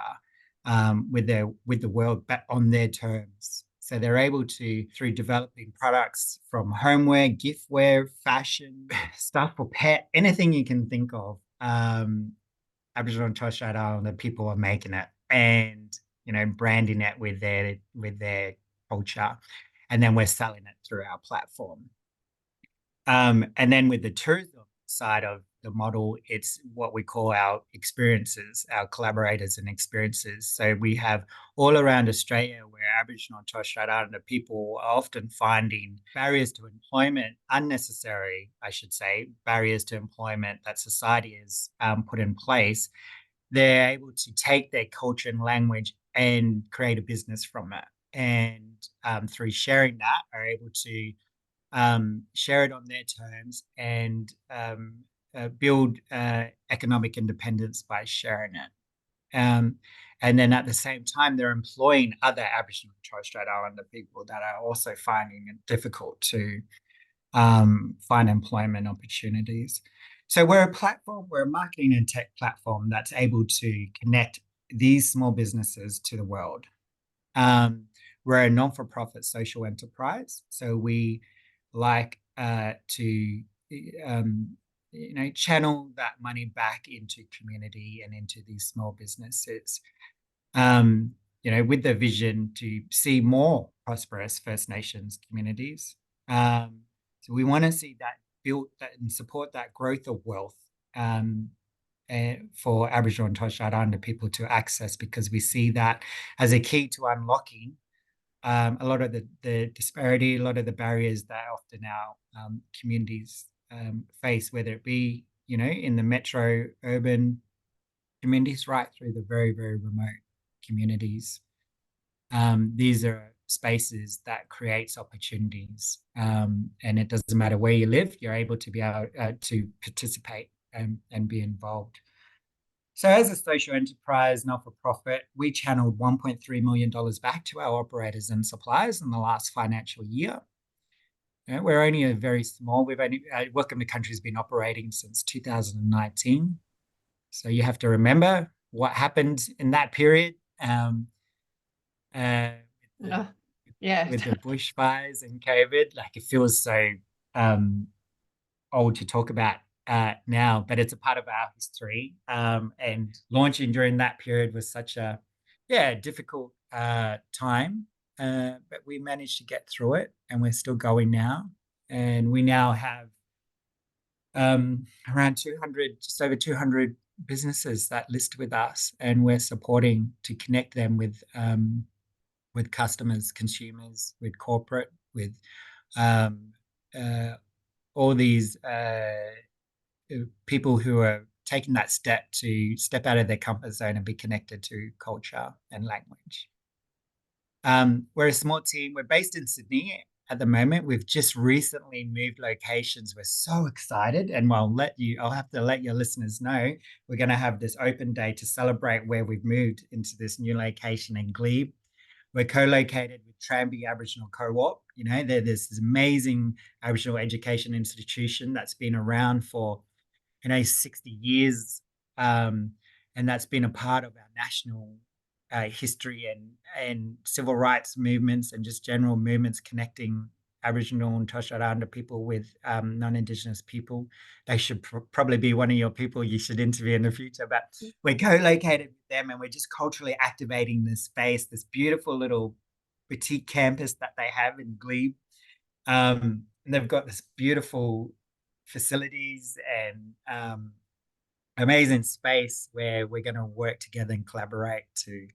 [SPEAKER 3] with the world, but on their terms. So they're able to, through developing products from homeware, giftware, fashion, stuff for pet, anything you can think of. Aboriginal and Torres Strait Islander people are making it and branding it with their culture, and then we're selling it through our platform. And then with the tourism side of the model, it's what we call our experiences, our collaborators and experiences. So we have all around Australia where Aboriginal and Torres Strait Islander people are often finding barriers to employment, unnecessary, I should say, barriers to employment that society has put in place. They're able to take their culture and language and create a business from it. And through sharing that, are able to share it on their terms and build economic independence by sharing it. And then at the same time, they're employing other Aboriginal and Torres Strait Islander people that are also finding it difficult to find employment opportunities. So we're a marketing and tech platform that's able to connect these small businesses to the world. We're a non-for-profit social enterprise, so we like to channel that money back into community and into these small businesses, with the vision to see more prosperous First Nations communities. So we want to see that built and support that growth of wealth for Aboriginal and Torres Strait Islander people to access, because we see that as a key to unlocking a lot of the disparity, a lot of the barriers that often our communities face, whether it be, in the metro urban communities, right through the very, very remote communities. These are spaces that creates opportunities, and it doesn't matter where you live, you're able to be able to participate and be involved. So as a social enterprise, not-for-profit, we channeled $1.3 million back to our operators and suppliers in the last financial year. We're only a very small. Welcome to Country has been operating since 2019. So you have to remember what happened in that period. Uh, with the bushfires and COVID, like it feels so old to talk about now, but it's a part of our history. And launching during that period was such a difficult time, but we managed to get through it, and we're still going now. And we now have around 200, just over 200 businesses that list with us, and we're supporting to connect them with customers, consumers, with corporate, with all these people who are taking that step to step out of their comfort zone and be connected to culture and language. We're a small team. We're based in Sydney at the moment. We've just recently moved locations. We're so excited, and I'll have to let your listeners know we're going to have this open day to celebrate where we've moved into this new location in Glebe. We're co-located with Tranby Aboriginal Co-op. They're this amazing Aboriginal education institution that's been around for 60 years, and that's been a part of our national history and civil rights movements and just general movements connecting Aboriginal and Torres Strait Islander people with non-Indigenous people. They should probably be one of your people you should interview in the future. But we're co-located with them, and we're just culturally activating this space, this beautiful little boutique campus that they have in Glebe. And they've got this beautiful facilities and amazing space where we're going to work together and collaborate to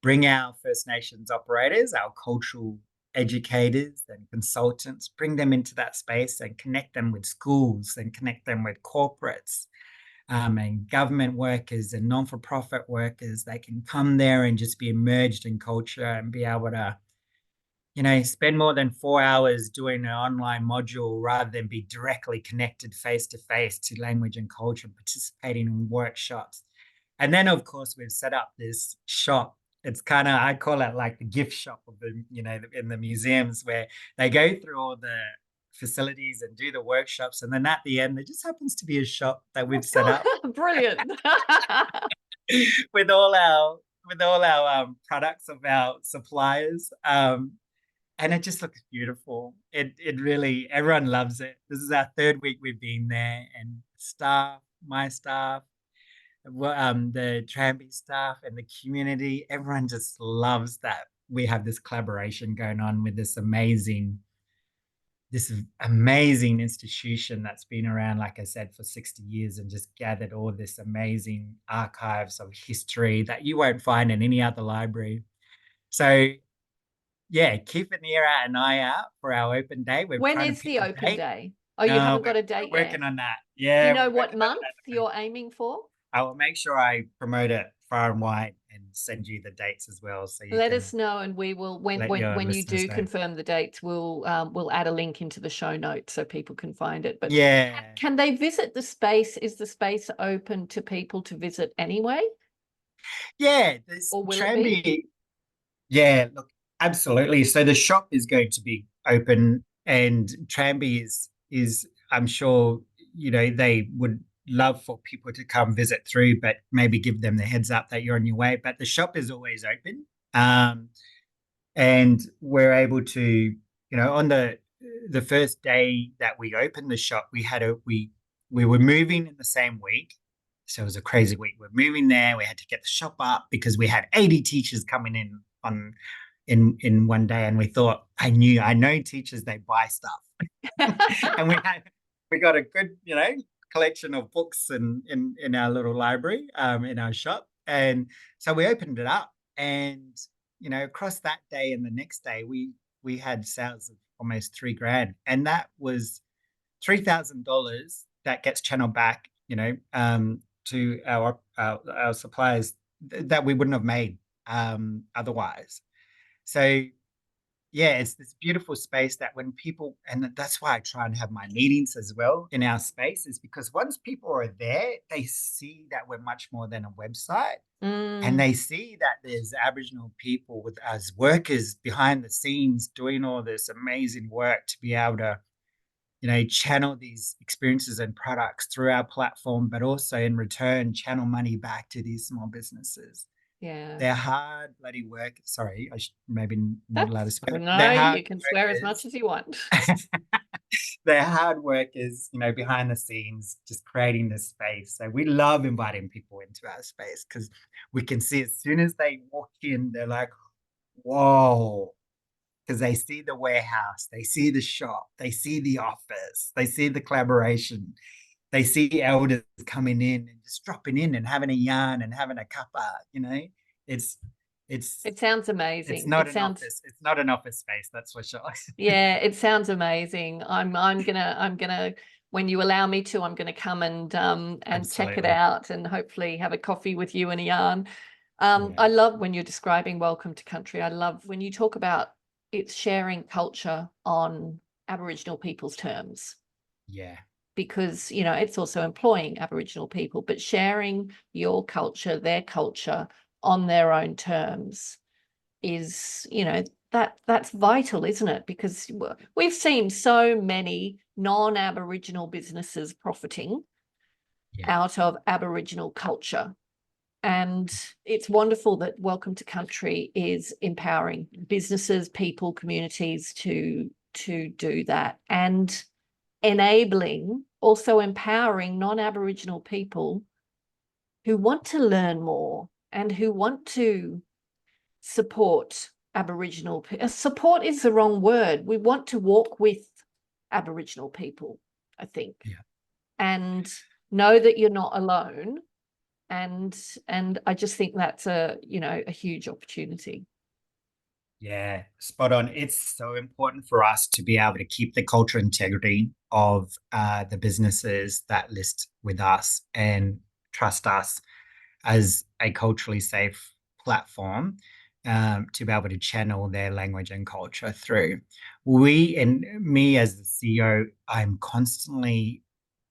[SPEAKER 3] bring our First Nations operators, our cultural educators and consultants, bring them into that space and connect them with schools and connect them with corporates and government workers and non-for-profit workers. They can come there and just be immersed in culture and be able to spend more than 4 hours doing an online module rather than be directly connected face-to-face to language and culture, participating in workshops. And then, of course, we've set up this shop. It's kind of, I call it like the gift shop of the, in the museums, where they go through all the facilities and do the workshops. And then at the end, there just happens to be a shop that we've set up.
[SPEAKER 2] Brilliant.
[SPEAKER 3] with all our products of our suppliers. And it just looks beautiful. It really, everyone loves it. This is our third week we've been there, and my staff, the Tranby staff and the community, everyone just loves that we have this collaboration going on with this amazing institution that's been around, like I said, for 60 years and just gathered all this amazing archives of history that you won't find in any other library. So yeah, keep an eye out for our open day.
[SPEAKER 2] When is the open day? Oh, you haven't got a date
[SPEAKER 3] yet? Working on that. Yeah.
[SPEAKER 2] Do you know what month you're aiming for?
[SPEAKER 3] I will make sure I promote it far and wide and send you the dates as well. So
[SPEAKER 2] let us know, and we will, when you do confirm the dates, we'll add a link into the show notes so people can find it. But yeah, can they visit the space? Is the space open to people to visit anyway?
[SPEAKER 3] Yeah,
[SPEAKER 2] or will it be?
[SPEAKER 3] Yeah, look, absolutely. So the shop is going to be open, and Tranby is I'm sure they would love for people to come visit through, but maybe give them the heads up that you're on your way. But the shop is always open, and we're able to, on the first day that we opened the shop, we were moving in the same week. So it was a crazy week. We're moving there. We had to get the shop up because we had 80 teachers coming in one day, and we thought, I know teachers, they buy stuff, and we got a good collection of books in our little library in our shop, and so we opened it up, and across that day and the next day we had sales of almost $3,000, and that was $3,000 that gets channeled back to our suppliers that we wouldn't have made otherwise. So yeah, it's this beautiful space that when people, and that's why I try and have my meetings as well in our space, is because once people are there, they see that we're much more than a website. And they see that there's Aboriginal people with as workers behind the scenes doing all this amazing work to be able to, channel these experiences and products through our platform, but also in return, channel money back to these small businesses.
[SPEAKER 2] Yeah.
[SPEAKER 3] They're hard bloody work. Sorry, maybe not allowed to swear.
[SPEAKER 2] No, you can swear as much as you want.
[SPEAKER 3] They're hard workers, behind the scenes, just creating this space. So we love inviting people into our space because we can see as soon as they walk in, they're like, whoa, because they see the warehouse, they see the shop, they see the office, they see the collaboration, they see elders coming in and just dropping in and having a yarn and having a cuppa. It
[SPEAKER 2] sounds amazing.
[SPEAKER 3] It's not office. It's not an office space, that's for sure.
[SPEAKER 2] Yeah, it sounds amazing. I'm gonna when you allow me to, I'm gonna come and check it out and hopefully have a coffee with you and a yarn. I love when you're describing Welcome to Country. I love when you talk about it's sharing culture on Aboriginal people's terms.
[SPEAKER 3] Yeah.
[SPEAKER 2] Because, it's also employing Aboriginal people, but sharing your culture, their culture on their own terms is, that's vital, isn't it? Because we've seen so many non-Aboriginal businesses profiting out of Aboriginal culture. And it's wonderful that Welcome to Country is empowering businesses, people, communities to do that, and also empowering non-Aboriginal people who want to learn more and who want to support Aboriginal people. Support is the wrong word. We want to walk with Aboriginal people, I think, and know that you're not alone. And I just think that's a huge opportunity.
[SPEAKER 3] Yeah, spot on. It's so important for us to be able to keep the cultural integrity of the businesses that list with us and trust us as a culturally safe platform to be able to channel their language and culture through. Me as the CEO, I'm constantly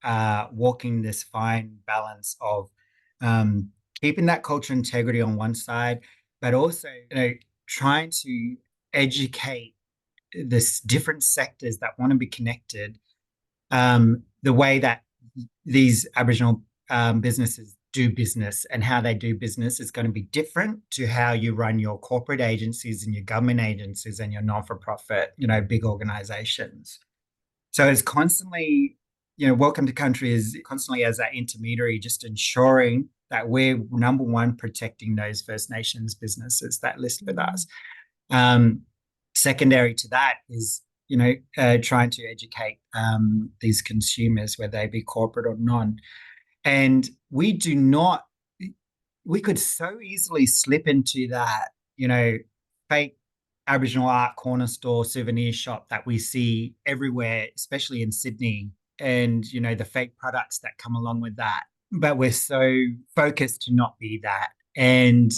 [SPEAKER 3] walking this fine balance of keeping that cultural integrity on one side, but also, trying to educate this different sectors that want to be connected, the way that these Aboriginal businesses do business and how they do business is going to be different to how you run your corporate agencies and your government agencies and your non-for-profit, big organizations. So it's constantly, Welcome to Country is constantly as that intermediary, just ensuring that we're number one, protecting those First Nations businesses that list with us. Secondary to that is, trying to educate these consumers, whether they be corporate or non. And we could so easily slip into that, fake Aboriginal art corner store souvenir shop that we see everywhere, especially in Sydney, and, the fake products that come along with that. But we're so focused to not be that. And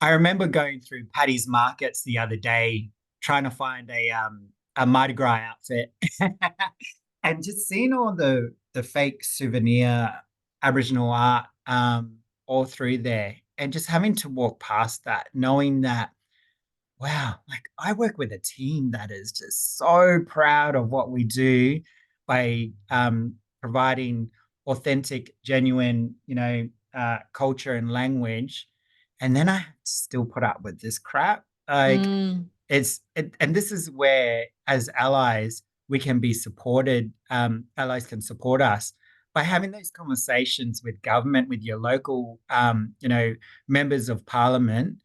[SPEAKER 3] I remember going through Paddy's Markets the other day, trying to find a Mardi Gras outfit and just seeing all the fake souvenir Aboriginal art all through there, and just having to walk past that, knowing that, wow, like I work with a team that is just so proud of what we do by providing authentic, genuine, culture and language, and then I have to still put up with this crap. And this is where, as allies, we can be supported. Allies can support us by having those conversations with government, with your local, members of parliament,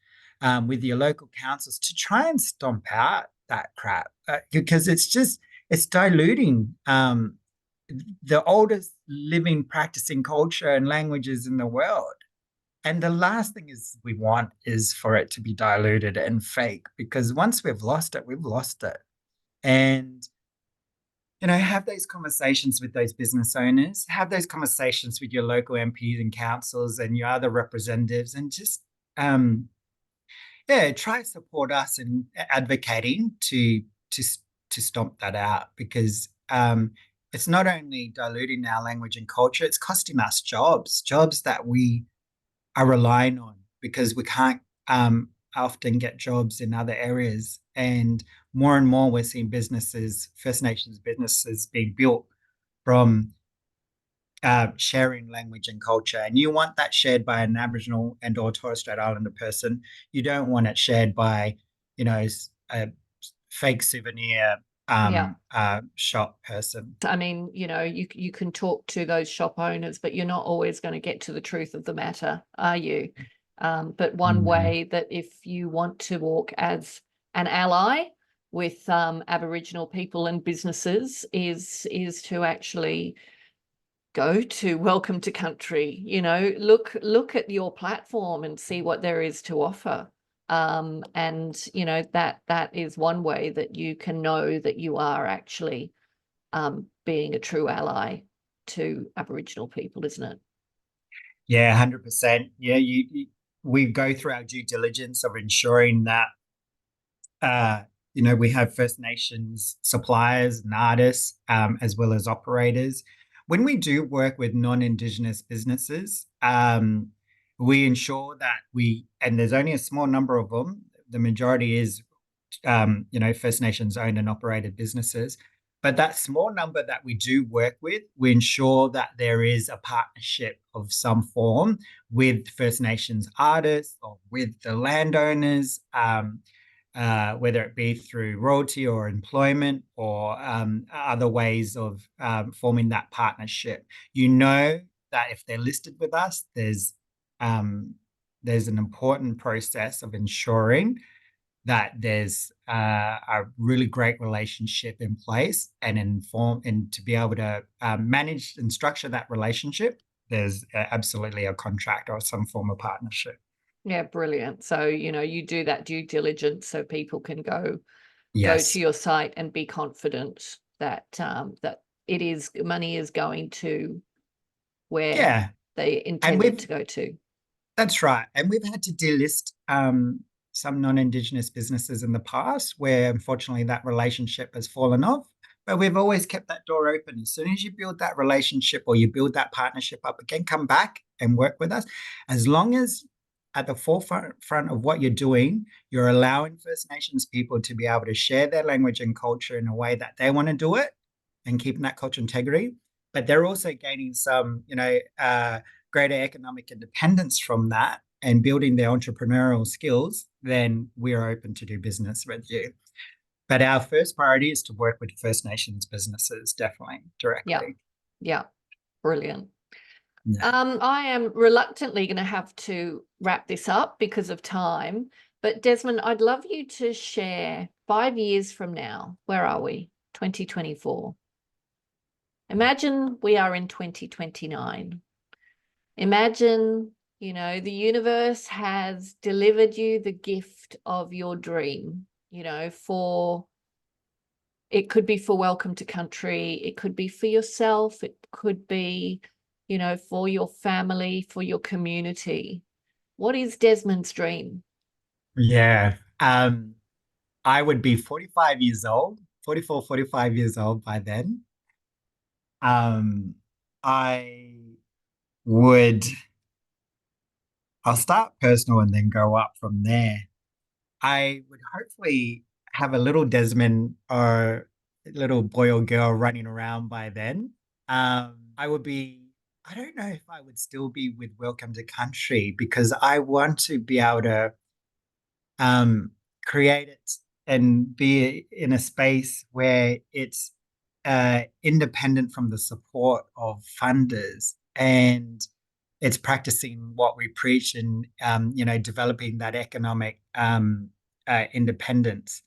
[SPEAKER 3] with your local councils, to try and stomp out that crap, because it's diluting the oldest living, practicing culture and languages in the world. And the last thing we want is for it to be diluted and fake, because once we've lost it, we've lost it. And, have those conversations with those business owners, have those conversations with your local MPs and councils and your other representatives, and just try to support us in advocating to to stomp that out, because it's not only diluting our language and culture, it's costing us jobs that we are relying on, because we can't often get jobs in other areas. And more we're seeing businesses, First Nations businesses, being built from sharing language and culture. And you want that shared by an Aboriginal and or Torres Strait Islander person. You don't want it shared by, a fake souvenir shop person.
[SPEAKER 2] I mean, you can talk to those shop owners, but you're not always going to get to the truth of the matter, are you? But one way that if you want to walk as an ally with Aboriginal people and businesses is to actually go to Welcome to Country. Look at your platform and see what there is to offer. And that is one way that you can know that you are actually being a true ally to Aboriginal people, isn't it?
[SPEAKER 3] Yeah, 100%. Yeah, we go through our due diligence of ensuring that we have First Nations suppliers and artists, as well as operators. When we do work with non-Indigenous businesses, we ensure that and there's only a small number of them. The majority is, First Nations owned and operated businesses. But that small number that we do work with, we ensure that there is a partnership of some form with First Nations artists or with the landowners, whether it be through royalty or employment or other ways of forming that partnership. That if they're listed with us, there's an important process of ensuring that there's a really great relationship in place, and to be able to manage and structure that relationship, there's absolutely a contract or some form of partnership.
[SPEAKER 2] Yeah, brilliant. So, you do that due diligence so people can go to your site and be confident that that money is going to where they intended to go to.
[SPEAKER 3] That's right. And we've had to delist some non-Indigenous businesses in the past where unfortunately that relationship has fallen off. But we've always kept that door open. As soon as you build that relationship or you build that partnership up again, come back and work with us. As long as at the forefront of what you're doing, you're allowing First Nations people to be able to share their language and culture in a way that they want to do it and keeping that cultural integrity. But they're also gaining some, greater economic independence from that and building their entrepreneurial skills, then we're open to do business with you. But our first priority is to work with First Nations businesses, definitely, directly.
[SPEAKER 2] Yeah. Brilliant.
[SPEAKER 3] Yeah.
[SPEAKER 2] I am reluctantly going to have to wrap this up because of time. But Desmond, I'd love you to share 5 years from now. Where are we? 2024. Imagine we are in 2029. Imagine, the universe has delivered you the gift of your dream, it could be for Welcome to Country. It could be for yourself. It could be, for your family, for your community. What is Desmond's dream?
[SPEAKER 3] Yeah. I would be 45 years old, 44, 45 years old by then. I'll start personal and then go up from there. I would hopefully have a little Desmond or a little boy or girl running around by then. I don't know if I would still be with Welcome to Country, because I want to be able to create it and be in a space where it's independent from the support of funders, and it's practicing what we preach and, developing that economic independence.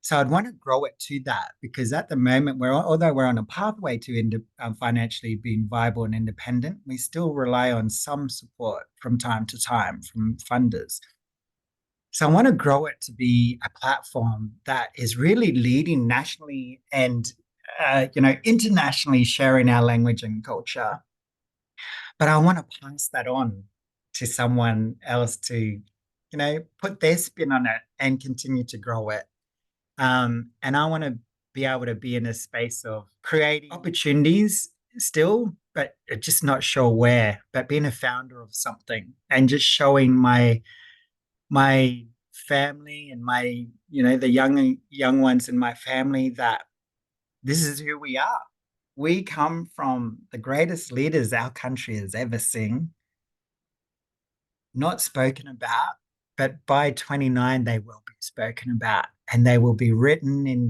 [SPEAKER 3] So I'd want to grow it to that, because at the moment, although we're on a pathway to financially being viable and independent, we still rely on some support from time to time from funders. So I want to grow it to be a platform that is really leading nationally and, internationally, sharing our language and culture. But I want to pass that on to someone else to put their spin on it and continue to grow it. And I want to be able to be in a space of creating opportunities still, but just not sure where, but being a founder of something and just showing my family and my, the young ones in my family that this is who we are. We come from the greatest leaders our country has ever seen, not spoken about, but by 29 they will be spoken about, and they will be written in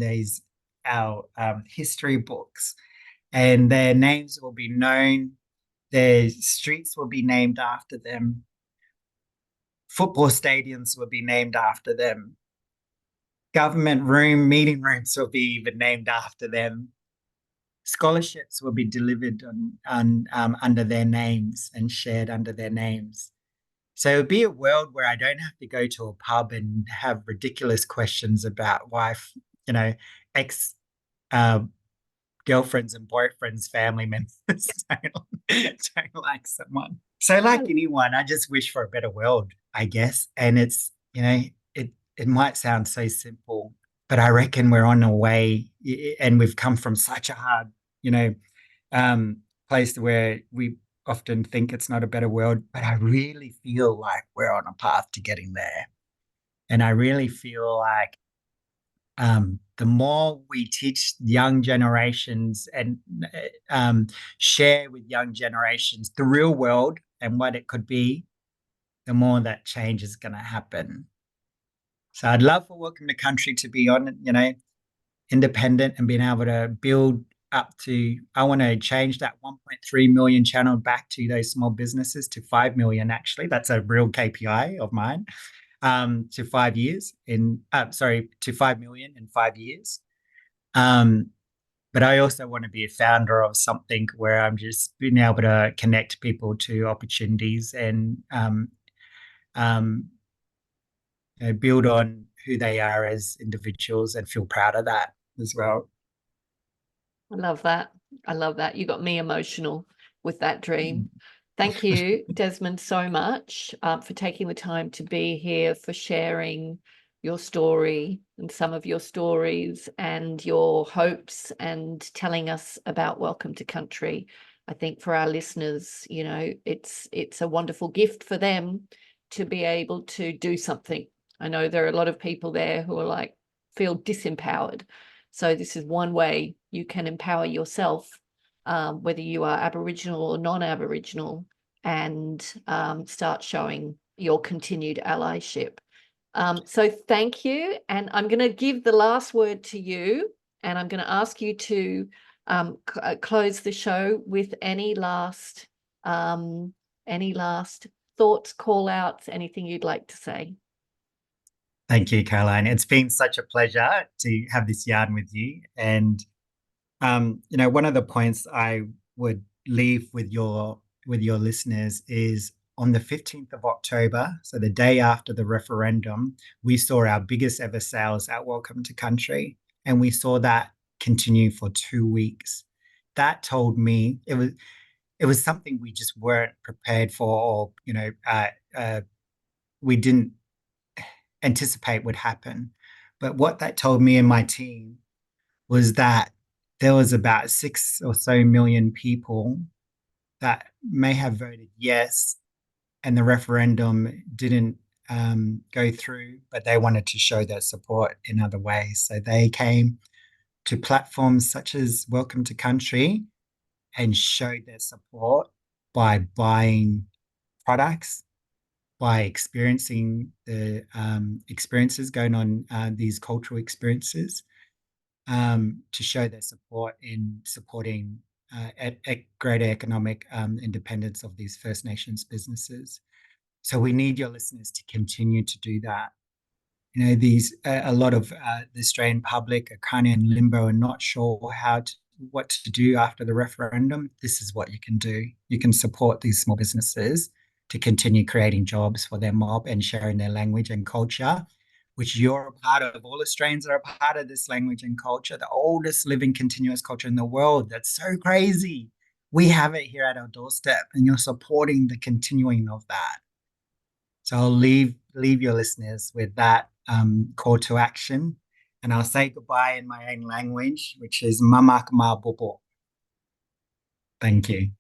[SPEAKER 3] our history books, and their names will be known. Their streets will be named after them. Football stadiums will be named after them. Government meeting rooms will be even named after them. Scholarships will be delivered under their names and shared under their names. So it'll be a world where I don't have to go to a pub and have ridiculous questions about why, ex girlfriends and boyfriends, family members don't like someone. So like anyone, I just wish for a better world, I guess. And it's, it might sound so simple, but I reckon we're on our way, and we've come from such a hard, place where we often think it's not a better world, but I really feel like we're on a path to getting there. And I really feel like the more we teach young generations and share with young generations the real world and what it could be, the more that change is going to happen. So I'd love for Welcome to Country to be independent and being able to build up to, I want to change that 1.3 million channel back to those small businesses to 5 million, actually. That's a real KPI of mine, to 5 years to 5 million in 5 years. But I also want to be a founder of something where I'm just being able to connect people to opportunities and build on who they are as individuals and feel proud of that as well.
[SPEAKER 2] I love that. I love that. You got me emotional with that dream. Thank you, Desmond, so much for taking the time to be here, for sharing your story and some of your stories and your hopes, and telling us about Welcome to Country. I think for our listeners, it's a wonderful gift for them to be able to do something. I know there are a lot of people there who are feel disempowered. So this is one way you can empower yourself, whether you are Aboriginal or non-Aboriginal, and start showing your continued allyship. So thank you. And I'm going to give the last word to you, and I'm going to ask you to close the show with any last thoughts, call outs, anything you'd like to say.
[SPEAKER 3] Thank you, Caroline. It's been such a pleasure to have this yarn with you. And, one of the points I would leave with your listeners is on the 15th of October, so the day after the referendum, we saw our biggest ever sales at Welcome to Country. And we saw that continue for 2 weeks. That told me it was something we just weren't prepared for, or, we didn't anticipate would happen. But what that told me and my team was that there was about 6 or so million people that may have voted yes, and the referendum didn't go through, but they wanted to show their support in other ways. So they came to platforms such as Welcome to Country and showed their support by buying products, by experiencing the experiences going on, these cultural experiences, to show their support in supporting greater economic independence of these First Nations businesses. So we need your listeners to continue to do that. A lot of the Australian public are kind of in limbo and not sure what to do after the referendum. This is what you can do. You can support these small businesses to continue creating jobs for their mob and sharing their language and culture, which you're a part of. All Australians are a part of this language and culture, the oldest living continuous culture in the world. That's so crazy. We have it here at our doorstep, and you're supporting the continuing of that. So I'll leave leave your listeners with that call to action. And I'll say goodbye in my own language, which is Mama Kama Bobo. Thank you.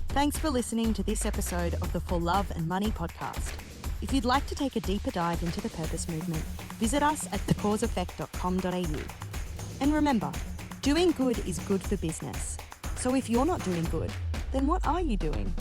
[SPEAKER 1] Thanks for listening to this episode of the For Love and Money podcast. If you'd like to take a deeper dive into the purpose movement, visit us at thecauseeffect.com.au. And remember, doing good is good for business. So if you're not doing good, then what are you doing?